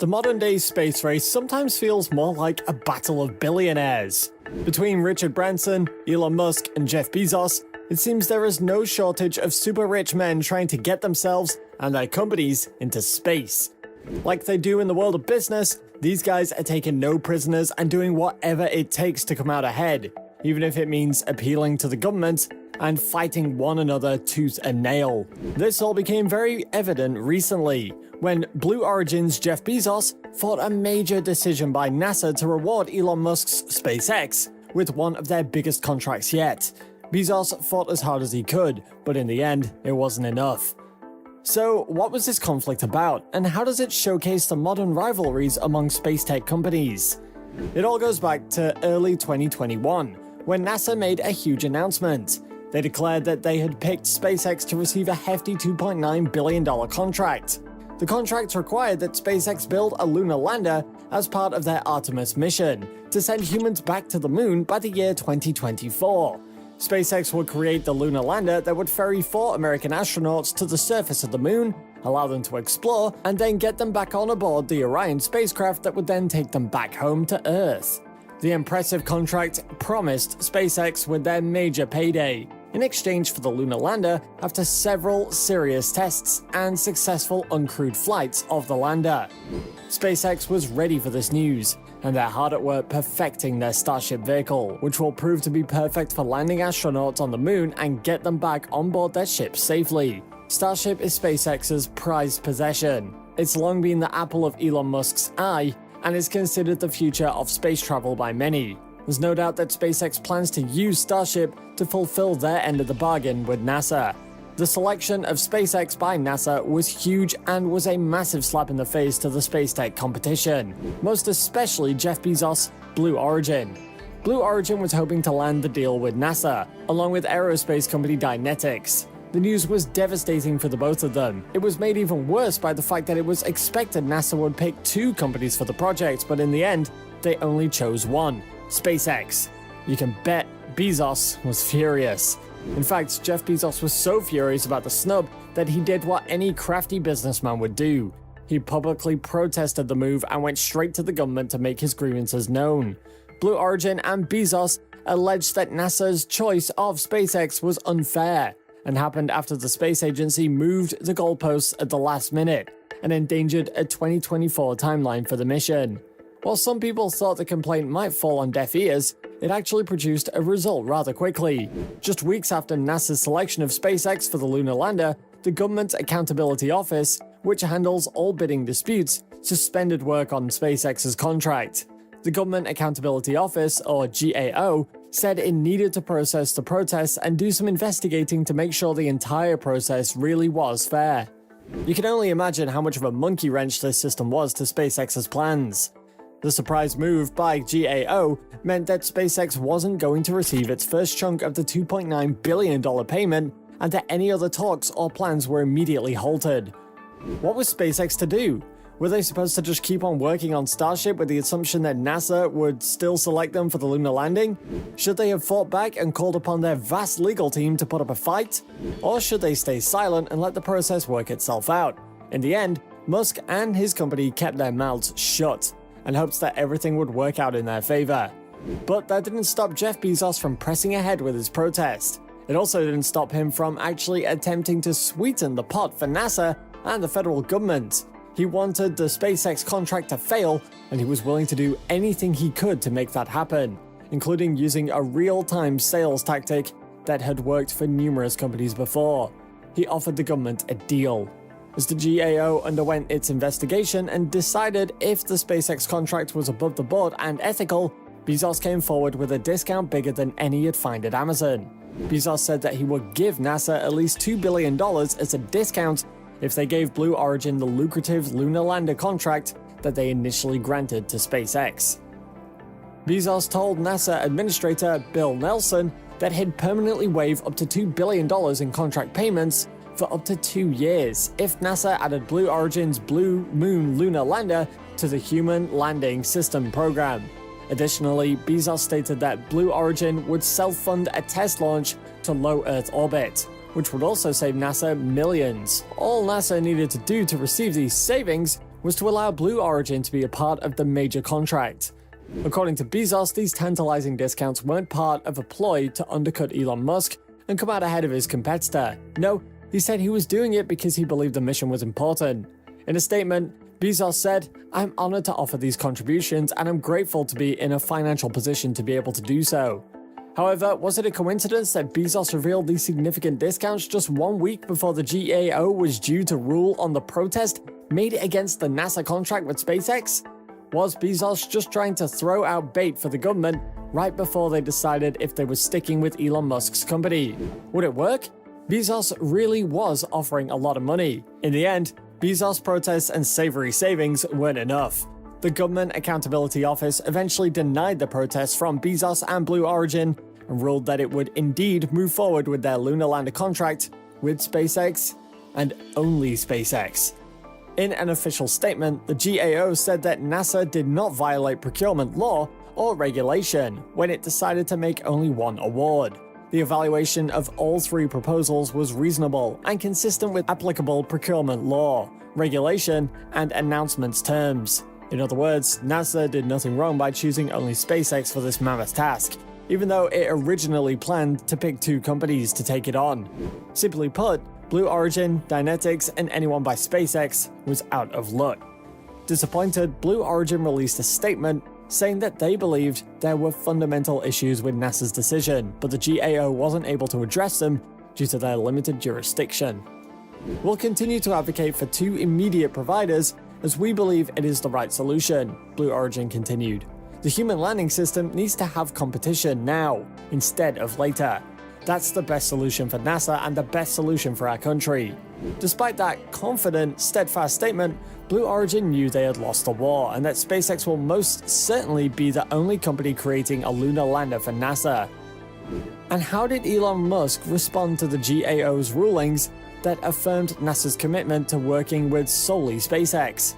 The modern-day space race sometimes feels more like a battle of billionaires. Between Richard Branson, Elon Musk, and Jeff Bezos, it seems there is no shortage of super-rich men trying to get themselves and their companies into space. Like they do in the world of business, these guys are taking no prisoners and doing whatever it takes to come out ahead, even if it means appealing to the government and fighting one another tooth and nail. This all became very evident recently, when Blue Origin's Jeff Bezos fought a major decision by NASA to reward Elon Musk's SpaceX with one of their biggest contracts yet. Bezos fought as hard as he could, but in the end, it wasn't enough. So, what was this conflict about, and how does it showcase the modern rivalries among space tech companies? It all goes back to early 2021, when NASA made a huge announcement. They declared that they had picked SpaceX to receive a hefty $2.9 billion contract. The contract required that SpaceX build a lunar lander as part of their Artemis mission to send humans back to the moon by the year 2024. SpaceX would create the lunar lander that would ferry 4 American astronauts to the surface of the moon, allow them to explore, and then get them back on aboard the Orion spacecraft that would then take them back home to Earth. The impressive contract promised SpaceX with their major payday, in exchange for the lunar lander after several serious tests and successful uncrewed flights of the lander. SpaceX was ready for this news, and they're hard at work perfecting their Starship vehicle, which will prove to be perfect for landing astronauts on the moon and get them back on board their ship safely. Starship is SpaceX's prized possession. It's long been the apple of Elon Musk's eye, and is considered the future of space travel by many. There's no doubt that SpaceX plans to use Starship to fulfill their end of the bargain with NASA. The selection of SpaceX by NASA was huge and was a massive slap in the face to the space tech competition, most especially Jeff Bezos' Blue Origin. Blue Origin was hoping to land the deal with NASA, along with aerospace company Dynetics. The news was devastating for the both of them. It was made even worse by the fact that it was expected NASA would pick 2 companies for the project, but in the end, they only chose one: SpaceX. You can bet Bezos was furious. In fact, Jeff Bezos was so furious about the snub that he did what any crafty businessman would do. He publicly protested the move and went straight to the government to make his grievances known. Blue Origin and Bezos alleged that NASA's choice of SpaceX was unfair, and happened after the space agency moved the goalposts at the last minute and endangered a 2024 timeline for the mission. While some people thought the complaint might fall on deaf ears, it actually produced a result rather quickly. Just weeks after NASA's selection of SpaceX for the lunar lander, the Government Accountability Office, which handles all bidding disputes, suspended work on SpaceX's contract. The Government Accountability Office, or GAO, said it needed to process the protests and do some investigating to make sure the entire process really was fair. You can only imagine how much of a monkey wrench this system was to SpaceX's plans. The surprise move by GAO meant that SpaceX wasn't going to receive its first chunk of the $2.9 billion payment, and that any other talks or plans were immediately halted. What was SpaceX to do? Were they supposed to just keep on working on Starship with the assumption that NASA would still select them for the lunar landing? Should they have fought back and called upon their vast legal team to put up a fight? Or should they stay silent and let the process work itself out? In the end, Musk and his company kept their mouths shut, and hopes that everything would work out in their favor. But that didn't stop Jeff Bezos from pressing ahead with his protest. It also didn't stop him from actually attempting to sweeten the pot for NASA and the federal government. He wanted the SpaceX contract to fail, and he was willing to do anything he could to make that happen, including using a real-time sales tactic that had worked for numerous companies before. He offered the government a deal. As the GAO underwent its investigation and decided if the SpaceX contract was above the board and ethical, Bezos came forward with a discount bigger than any he'd find at Amazon. Bezos said that he would give NASA at least $2 billion as a discount if they gave Blue Origin the lucrative lunar lander contract that they initially granted to SpaceX. Bezos told NASA Administrator Bill Nelson that he'd permanently waive up to $2 billion in contract payments for up to 2 years if NASA added Blue Origin's Blue Moon lunar lander to the Human Landing System program. Additionally, Bezos stated that Blue Origin would self-fund a test launch to low Earth orbit, which would also save NASA millions. All NASA needed to do to receive these savings was to allow Blue Origin to be a part of the major contract. According to Bezos, these tantalizing discounts weren't part of a ploy to undercut Elon Musk and come out ahead of his competitor. No, he said he was doing it because he believed the mission was important. In a statement, Bezos said, "I'm honored to offer these contributions and I'm grateful to be in a financial position to be able to do so." However, was it a coincidence that Bezos revealed these significant discounts just 1 week before the GAO was due to rule on the protest made against the NASA contract with SpaceX? Was Bezos just trying to throw out bait for the government right before they decided if they were sticking with Elon Musk's company? Would it work? Bezos really was offering a lot of money. In the end, Bezos' protests and savory savings weren't enough. The Government Accountability Office eventually denied the protests from Bezos and Blue Origin and ruled that it would indeed move forward with their lunar lander contract with SpaceX and only SpaceX. In an official statement, the GAO said that NASA did not violate procurement law or regulation when it decided to make only one award. The evaluation of all 3 proposals was reasonable and consistent with applicable procurement law, regulation, and announcements terms. In other words, NASA did nothing wrong by choosing only SpaceX for this mammoth task, even though it originally planned to pick 2 companies to take it on. Simply put, Blue Origin, Dynetics, and anyone by SpaceX was out of luck. Disappointed, Blue Origin released a statement saying that they believed there were fundamental issues with NASA's decision, but the GAO wasn't able to address them due to their limited jurisdiction. We'll continue to advocate for 2 immediate providers as we believe it is the right solution, Blue Origin continued. The human landing system needs to have competition now, instead of later. That's the best solution for NASA and the best solution for our country. Despite that confident, steadfast statement, Blue Origin knew they had lost the war and that SpaceX will most certainly be the only company creating a lunar lander for NASA. And how did Elon Musk respond to the GAO's rulings that affirmed NASA's commitment to working with solely SpaceX?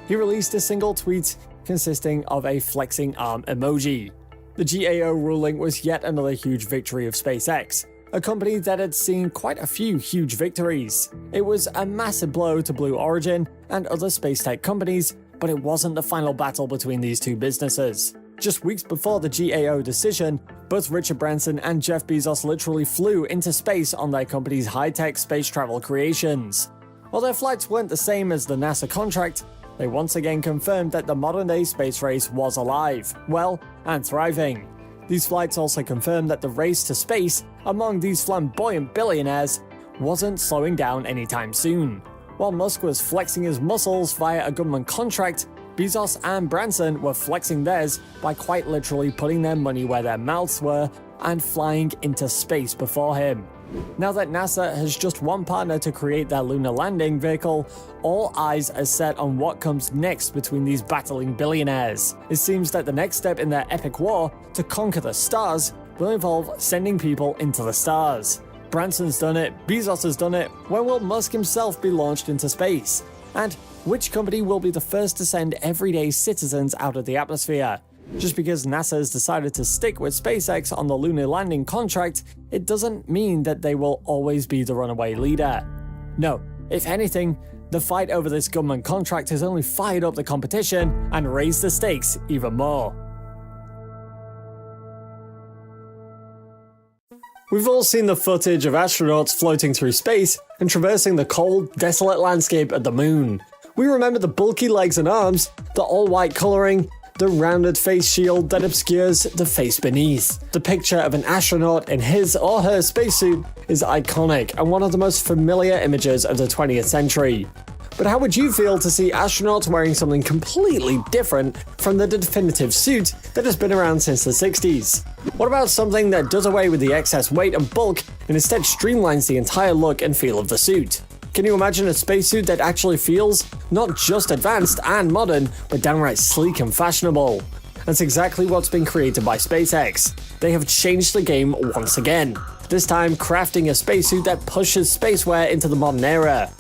He released a single tweet consisting of a flexing arm emoji. The GAO ruling was yet another huge victory of SpaceX, a company that had seen quite a few huge victories. It was a massive blow to Blue Origin and other space tech companies, but it wasn't the final battle between these 2 businesses. Just weeks before the GAO decision, both Richard Branson and Jeff Bezos literally flew into space on their company's high-tech space travel creations. While their flights weren't the same as the NASA contract, they once again confirmed that the modern-day space race was alive, well, and thriving. These flights also confirmed that the race to space among these flamboyant billionaires wasn't slowing down anytime soon. While Musk was flexing his muscles via a government contract, Bezos and Branson were flexing theirs by quite literally putting their money where their mouths were and flying into space before him. Now that NASA has just one partner to create their lunar landing vehicle, all eyes are set on what comes next between these battling billionaires. It seems that the next step in their epic war to conquer the stars will involve sending people into the stars. Branson's done it, Bezos has done it. When will Musk himself be launched into space? And which company will be the first to send everyday citizens out of the atmosphere? Just because NASA has decided to stick with SpaceX on the lunar landing contract, it doesn't mean that they will always be the runaway leader. No, if anything, the fight over this government contract has only fired up the competition and raised the stakes even more. We've all seen the footage of astronauts floating through space and traversing the cold, desolate landscape at the moon. We remember the bulky legs and arms, the all-white coloring, the rounded face shield that obscures the face beneath. The picture of an astronaut in his or her spacesuit is iconic and one of the most familiar images of the 20th century. But how would you feel to see astronauts wearing something completely different from the definitive suit that has been around since the 60s? What about something that does away with the excess weight and bulk and instead streamlines the entire look and feel of the suit? Can you imagine a spacesuit that actually feels not just advanced and modern, but downright sleek and fashionable? That's exactly what's been created by SpaceX. They have changed the game once again, this time crafting a spacesuit that pushes spacewear into the modern era.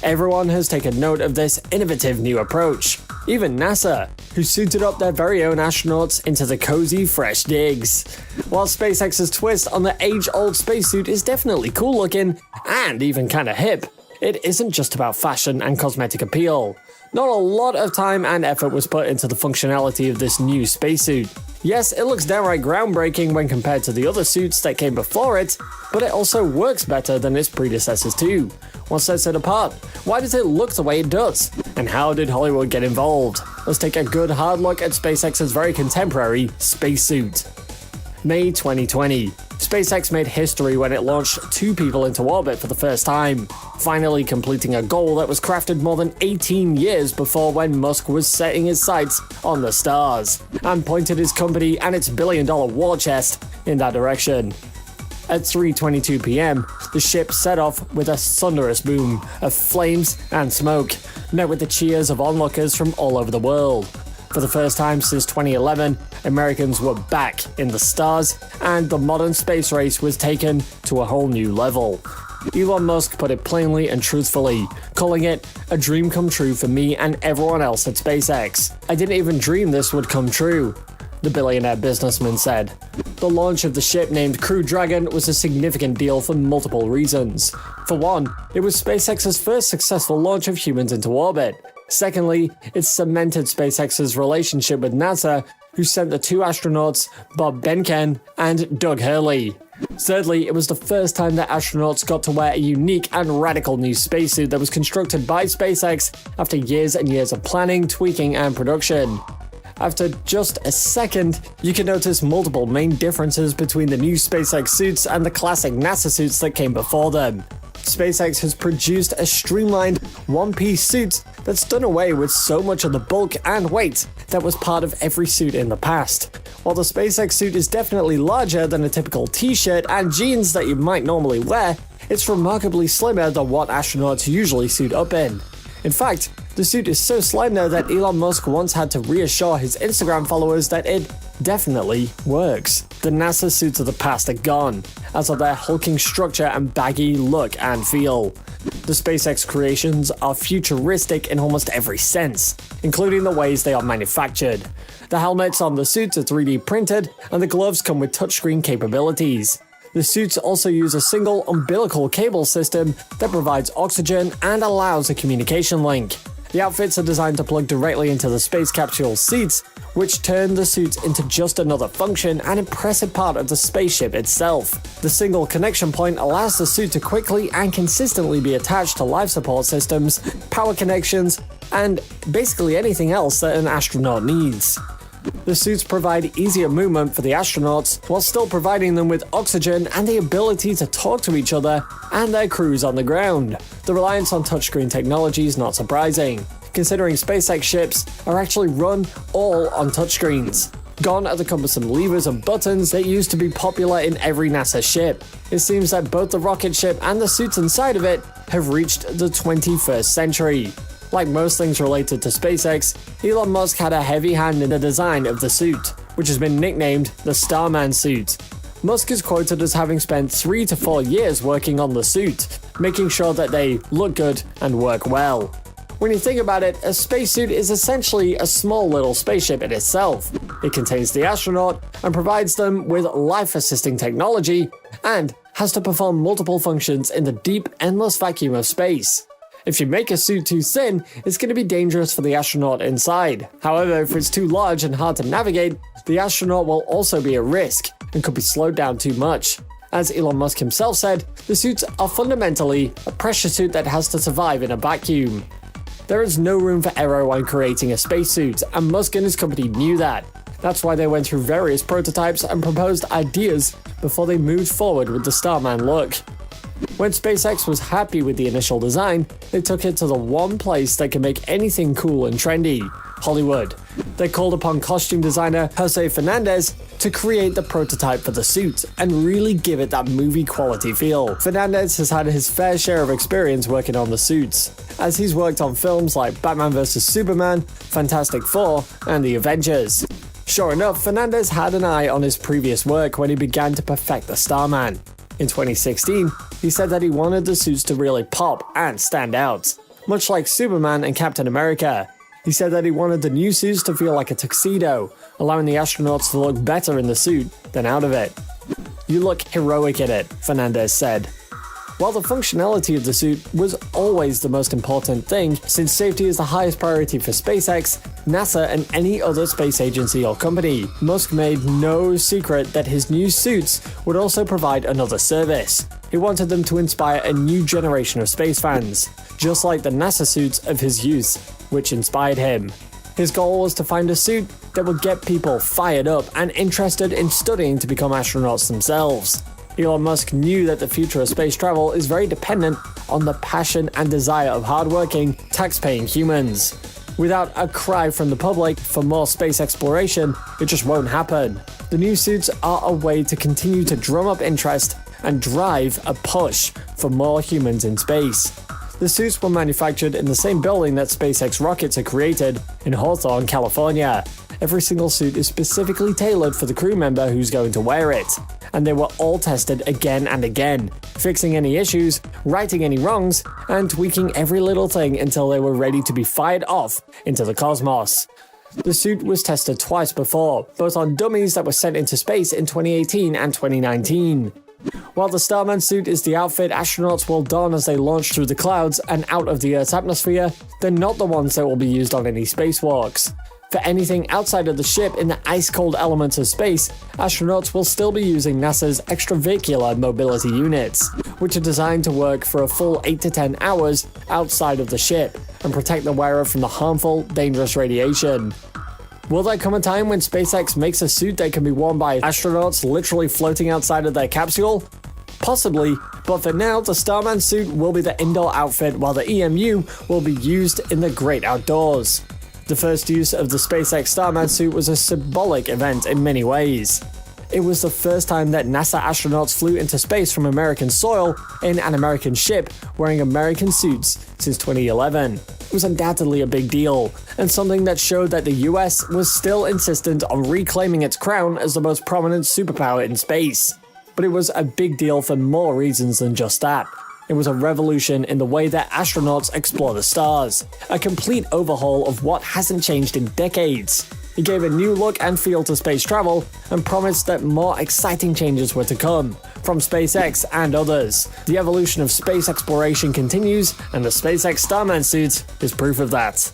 Everyone has taken note of this innovative new approach. Even NASA, who suited up their very own astronauts into the cozy, fresh digs. While SpaceX's twist on the age-old spacesuit is definitely cool looking and even kinda hip, it isn't just about fashion and cosmetic appeal. Not a lot of time and effort was put into the functionality of this new spacesuit. Yes, it looks downright groundbreaking when compared to the other suits that came before it, but it also works better than its predecessors too. What sets it apart? Why does it look the way it does? And how did Hollywood get involved? Let's take a good hard look at SpaceX's very contemporary spacesuit. May 2020. SpaceX made history when it launched 2 people into orbit for the first time, finally completing a goal that was crafted more than 18 years before when Musk was setting his sights on the stars, and pointed his company and its billion-dollar war chest in that direction. At 3:22 p.m., the ship set off with a thunderous boom of flames and smoke, met with the cheers of onlookers from all over the world. For the first time since 2011, Americans were back in the stars, and the modern space race was taken to a whole new level. Elon Musk put it plainly and truthfully, calling it a dream come true for me and everyone else at SpaceX. I didn't even dream this would come true, the billionaire businessman said. The launch of the ship named Crew Dragon was a significant deal for multiple reasons. For one, it was SpaceX's first successful launch of humans into orbit. Secondly, it cemented SpaceX's relationship with NASA, who sent the 2 astronauts, Bob Behnken and Doug Hurley. Thirdly, it was the first time that astronauts got to wear a unique and radical new spacesuit that was constructed by SpaceX after years and years of planning, tweaking, and production. After just a second, you can notice multiple main differences between the new SpaceX suits and the classic NASA suits that came before them. SpaceX has produced a streamlined, one-piece suit that's done away with so much of the bulk and weight that was part of every suit in the past. While the SpaceX suit is definitely larger than a typical t-shirt and jeans that you might normally wear, it's remarkably slimmer than what astronauts usually suit up in. In fact, the suit is so slender that Elon Musk once had to reassure his Instagram followers that it definitely works. The NASA suits of the past are gone, as are their hulking structure and baggy look and feel. The SpaceX creations are futuristic in almost every sense, including the ways they are manufactured. The helmets on the suits are 3D printed, and the gloves come with touchscreen capabilities. The suits also use a single umbilical cable system that provides oxygen and allows a communication link. The outfits are designed to plug directly into the space capsule seats, which turn the suits into just another function and impressive part of the spaceship itself. The single connection point allows the suit to quickly and consistently be attached to life support systems, power connections, and basically anything else that an astronaut needs. The suits provide easier movement for the astronauts while still providing them with oxygen and the ability to talk to each other and their crews on the ground. The reliance on touchscreen technology is not surprising, considering SpaceX ships are actually run all on touchscreens. Gone are the cumbersome levers and buttons that used to be popular in every NASA ship. It seems that both the rocket ship and the suits inside of it have reached the 21st century. Like most things related to SpaceX, Elon Musk had a heavy hand in the design of the suit, which has been nicknamed the Starman suit. Musk is quoted as having spent 3 to 4 years working on the suit, making sure that they look good and work well. When you think about it, a spacesuit is essentially a small little spaceship in itself. It contains the astronaut and provides them with life-assisting technology, and has to perform multiple functions in the deep, endless vacuum of space. If you make a suit too thin, it's going to be dangerous for the astronaut inside. However, if it's too large and hard to navigate, the astronaut will also be at risk and could be slowed down too much. As Elon Musk himself said, the suits are fundamentally a pressure suit that has to survive in a vacuum. There is no room for error when creating a spacesuit, and Musk and his company knew that. That's why they went through various prototypes and proposed ideas before they moved forward with the Starman look. When SpaceX was happy with the initial design, they took it to the one place that can make anything cool and trendy: Hollywood. They called upon costume designer Jose Fernandez to create the prototype for the suit and really give it that movie quality feel. Fernandez has had his fair share of experience working on the suits, as he's worked on films like Batman vs Superman, Fantastic Four, and The Avengers. Sure enough, Fernandez had an eye on his previous work when he began to perfect the Starman. In 2016, he said that he wanted the suits to really pop and stand out, much like Superman and Captain America. He said that he wanted the new suits to feel like a tuxedo, allowing the astronauts to look better in the suit than out of it. "You look heroic in it," Fernandez said. While the functionality of the suit was always the most important thing, since safety is the highest priority for SpaceX, NASA, and any other space agency or company, Musk made no secret that his new suits would also provide another service. He wanted them to inspire a new generation of space fans, just like the NASA suits of his youth, which inspired him. His goal was to find a suit that would get people fired up and interested in studying to become astronauts themselves. Elon Musk knew that the future of space travel is very dependent on the passion and desire of hardworking, tax-paying humans. Without a cry from the public for more space exploration, it just won't happen. The new suits are a way to continue to drum up interest and drive a push for more humans in space. The suits were manufactured in the same building that SpaceX rockets are created, in Hawthorne, California. Every single suit is specifically tailored for the crew member who's going to wear it, and they were all tested again and again, fixing any issues, righting any wrongs, and tweaking every little thing until they were ready to be fired off into the cosmos. The suit was tested twice before, both on dummies that were sent into space in 2018 and 2019. While the Starman suit is the outfit astronauts will don as they launch through the clouds and out of the Earth's atmosphere, they're not the ones that will be used on any spacewalks. For anything outside of the ship in the ice-cold elements of space, astronauts will still be using NASA's extravehicular mobility units, which are designed to work for a full 8 to 10 hours outside of the ship and protect the wearer from the harmful, dangerous radiation. Will there come a time when SpaceX makes a suit that can be worn by astronauts literally floating outside of their capsule? Possibly, but for now, the Starman suit will be the indoor outfit while the EMU will be used in the great outdoors. The first use of the SpaceX Starman suit was a symbolic event in many ways. It was the first time that NASA astronauts flew into space from American soil in an American ship wearing American suits since 2011. It was undoubtedly a big deal, and something that showed that the US was still insistent on reclaiming its crown as the most prominent superpower in space. But it was a big deal for more reasons than just that. It was a revolution in the way that astronauts explore the stars, a complete overhaul of what hasn't changed in decades. It gave a new look and feel to space travel and promised that more exciting changes were to come from SpaceX and others. The evolution of space exploration continues, and the SpaceX Starman suit is proof of that.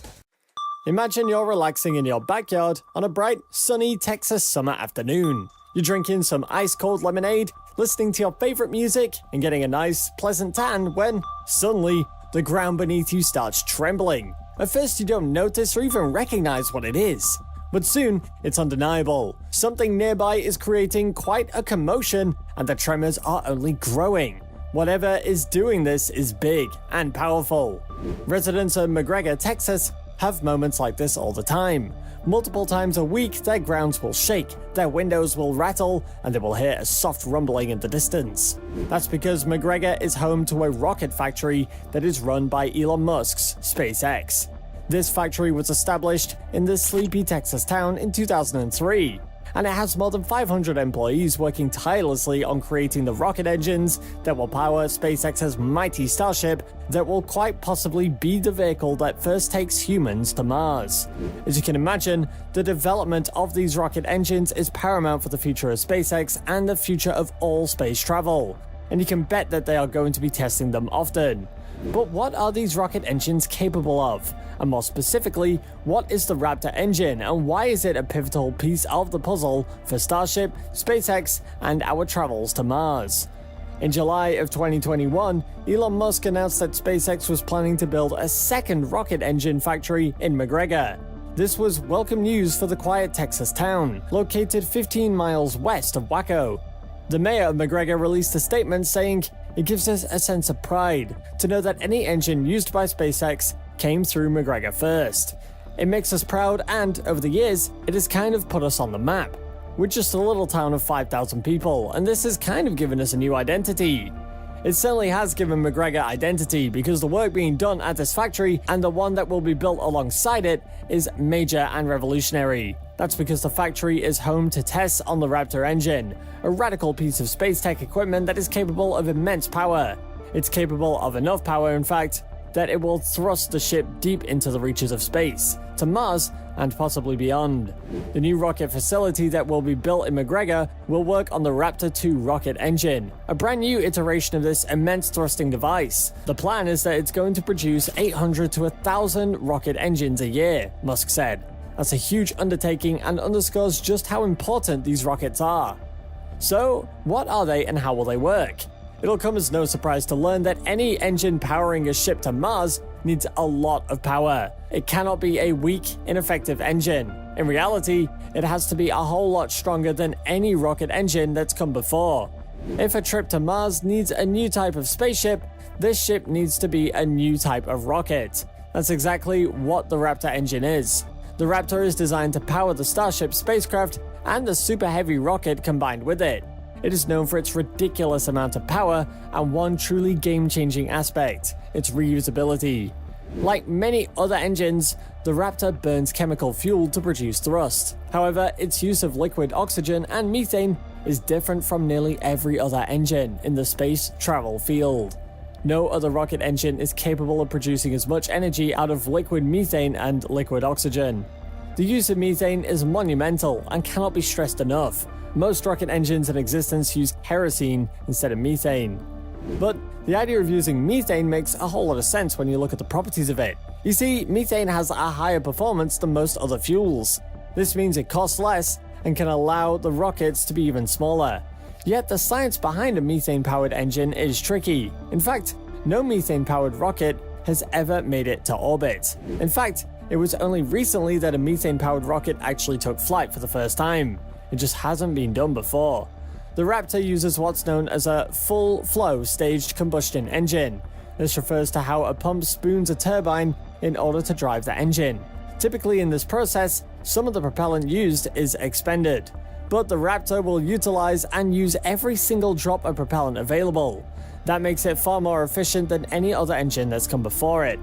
Imagine you're relaxing in your backyard on a bright, sunny Texas summer afternoon. You're drinking some ice-cold lemonade, listening to your favorite music, and getting a nice, pleasant tan when, suddenly, the ground beneath you starts trembling. At first you don't notice or even recognize what it is. But soon, it's undeniable. Something nearby is creating quite a commotion, and the tremors are only growing. Whatever is doing this is big and powerful. Residents of McGregor, Texas, have moments like this all the time. Multiple times a week, their grounds will shake, their windows will rattle, and they will hear a soft rumbling in the distance. That's because McGregor is home to a rocket factory that is run by Elon Musk's SpaceX. This factory was established in this sleepy Texas town in 2003, and it has more than 500 employees working tirelessly on creating the rocket engines that will power SpaceX's mighty Starship that will quite possibly be the vehicle that first takes humans to Mars. As you can imagine, the development of these rocket engines is paramount for the future of SpaceX and the future of all space travel, and you can bet that they are going to be testing them often. But what are these rocket engines capable of? And more specifically, what is the Raptor engine and why is it a pivotal piece of the puzzle for Starship, SpaceX, and our travels to Mars? In July of 2021, Elon Musk announced that SpaceX was planning to build a second rocket engine factory in McGregor. This was welcome news for the quiet Texas town, located 15 miles west of Waco. The mayor of McGregor released a statement saying, "It gives us a sense of pride to know that any engine used by SpaceX came through McGregor first. It makes us proud and, over the years, it has kind of put us on the map. We're just a little town of 5,000 people, and this has kind of given us a new identity." It certainly has given McGregor identity because the work being done at this factory and the one that will be built alongside it is major and revolutionary. That's because the factory is home to tests on the Raptor engine, a radical piece of space tech equipment that is capable of immense power. It's capable of enough power, in fact, that it will thrust the ship deep into the reaches of space, to Mars, and possibly beyond. The new rocket facility that will be built in McGregor will work on the Raptor 2 rocket engine, a brand new iteration of this immense thrusting device. The plan is that it's going to produce 800 to 1,000 rocket engines a year, Musk said. That's a huge undertaking and underscores just how important these rockets are. So, what are they and how will they work? It'll come as no surprise to learn that any engine powering a ship to Mars needs a lot of power. It cannot be a weak, ineffective engine. In reality, it has to be a whole lot stronger than any rocket engine that's come before. If a trip to Mars needs a new type of spaceship, this ship needs to be a new type of rocket. That's exactly what the Raptor engine is. The Raptor is designed to power the Starship spacecraft and the Super Heavy rocket combined with it. It is known for its ridiculous amount of power and one truly game-changing aspect, its reusability. Like many other engines, the Raptor burns chemical fuel to produce thrust. However, its use of liquid oxygen and methane is different from nearly every other engine in the space travel field. No other rocket engine is capable of producing as much energy out of liquid methane and liquid oxygen. The use of methane is monumental and cannot be stressed enough. Most rocket engines in existence use kerosene instead of methane. But the idea of using methane makes a whole lot of sense when you look at the properties of it. You see, methane has a higher performance than most other fuels. This means it costs less and can allow the rockets to be even smaller. Yet the science behind a methane-powered engine is tricky. In fact, no methane-powered rocket has ever made it to orbit. In fact, it was only recently that a methane-powered rocket actually took flight for the first time. It just hasn't been done before. The Raptor uses what's known as a full-flow staged combustion engine. This refers to how a pump spoons a turbine in order to drive the engine. Typically in this process, some of the propellant used is expended, but the Raptor will utilize and use every single drop of propellant available. That makes it far more efficient than any other engine that's come before it.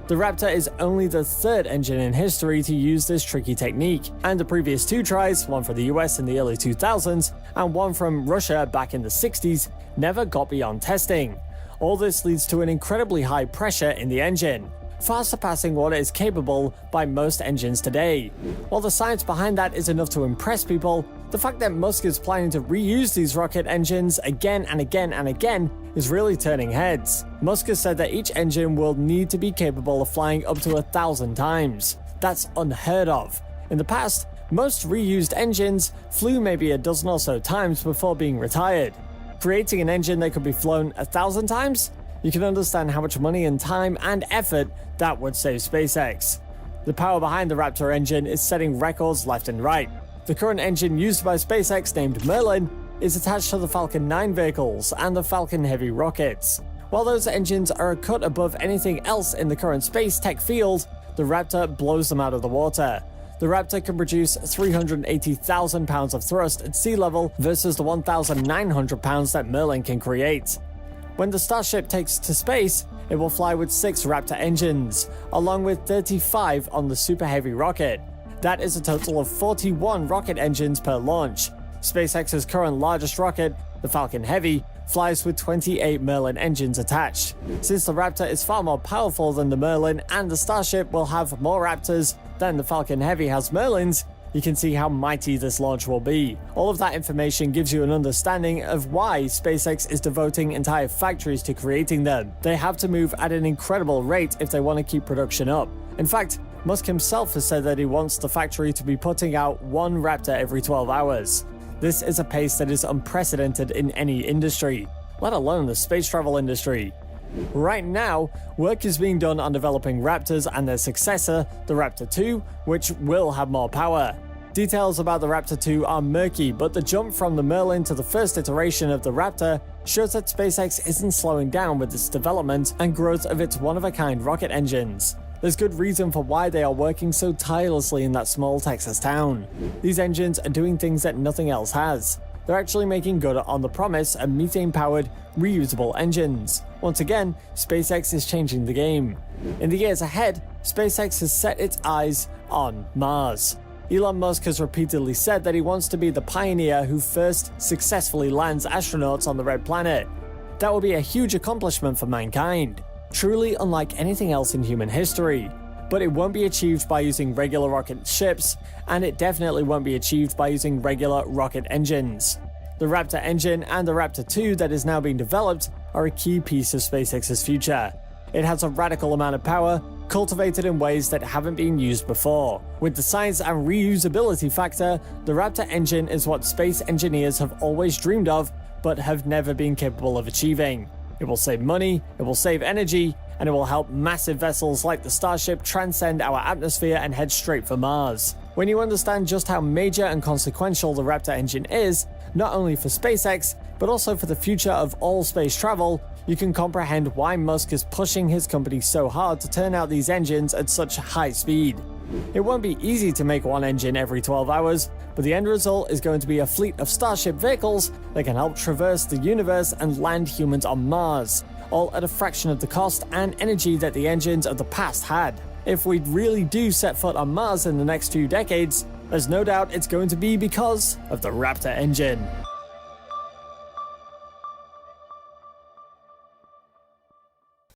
The Raptor is only the third engine in history to use this tricky technique, and the previous two tries, one for the US in the early 2000s and one from Russia back in the 60s, never got beyond testing. All this leads to an incredibly high pressure in the engine, far surpassing what it is capable by most engines today. While the science behind that is enough to impress people, the fact that Musk is planning to reuse these rocket engines again and again and again is really turning heads. Musk has said that each engine will need to be capable of flying up to 1,000 times. That's unheard of. In the past, most reused engines flew maybe a dozen or so times before being retired. Creating an engine that could be flown 1,000 times? You can understand how much money and time and effort that would save SpaceX. The power behind the Raptor engine is setting records left and right. The current engine used by SpaceX, named Merlin, is attached to the Falcon 9 vehicles and the Falcon Heavy rockets. While those engines are a cut above anything else in the current space tech field, the Raptor blows them out of the water. The Raptor can produce 380,000 pounds of thrust at sea level versus the 1,900 pounds that Merlin can create. When the Starship takes to space, it will fly with 6 Raptor engines, along with 35 on the Super Heavy rocket. That is a total of 41 rocket engines per launch. SpaceX's current largest rocket, the Falcon Heavy, flies with 28 Merlin engines attached. Since the Raptor is far more powerful than the Merlin and the Starship will have more Raptors than the Falcon Heavy has Merlins, you can see how mighty this launch will be. All of that information gives you an understanding of why SpaceX is devoting entire factories to creating them. They have to move at an incredible rate if they want to keep production up. In fact, Musk himself has said that he wants the factory to be putting out 1 Raptor every 12 hours. This is a pace that is unprecedented in any industry, let alone the space travel industry. Right now, work is being done on developing Raptors and their successor, the Raptor 2, which will have more power. Details about the Raptor 2 are murky, but the jump from the Merlin to the first iteration of the Raptor shows that SpaceX isn't slowing down with its development and growth of its one-of-a-kind rocket engines. There's good reason for why they are working so tirelessly in that small Texas town. These engines are doing things that nothing else has. They're actually making good on the promise of methane-powered, reusable engines. Once again, SpaceX is changing the game. In the years ahead, SpaceX has set its eyes on Mars. Elon Musk has repeatedly said that he wants to be the pioneer who first successfully lands astronauts on the Red Planet. That will be a huge accomplishment for mankind. truly unlike anything else in human history. But it won't be achieved by using regular rocket ships, and it definitely won't be achieved by using regular rocket engines. The Raptor engine and the Raptor 2 that is now being developed are a key piece of SpaceX's future. It has a radical amount of power, cultivated in ways that haven't been used before. With the science and reusability factor, the Raptor engine is what space engineers have always dreamed of, but have never been capable of achieving. It will save money, it will save energy, and it will help massive vessels like the Starship transcend our atmosphere and head straight for Mars. When you understand just how major and consequential the Raptor engine is, not only for SpaceX, but also for the future of all space travel, you can comprehend why Musk is pushing his company so hard to turn out these engines at such high speed. It won't be easy to make one engine every 12 hours, but the end result is going to be a fleet of Starship vehicles that can help traverse the universe and land humans on Mars, all at a fraction of the cost and energy that the engines of the past had. If we really do set foot on Mars in the next few decades, there's no doubt it's going to be because of the Raptor engine.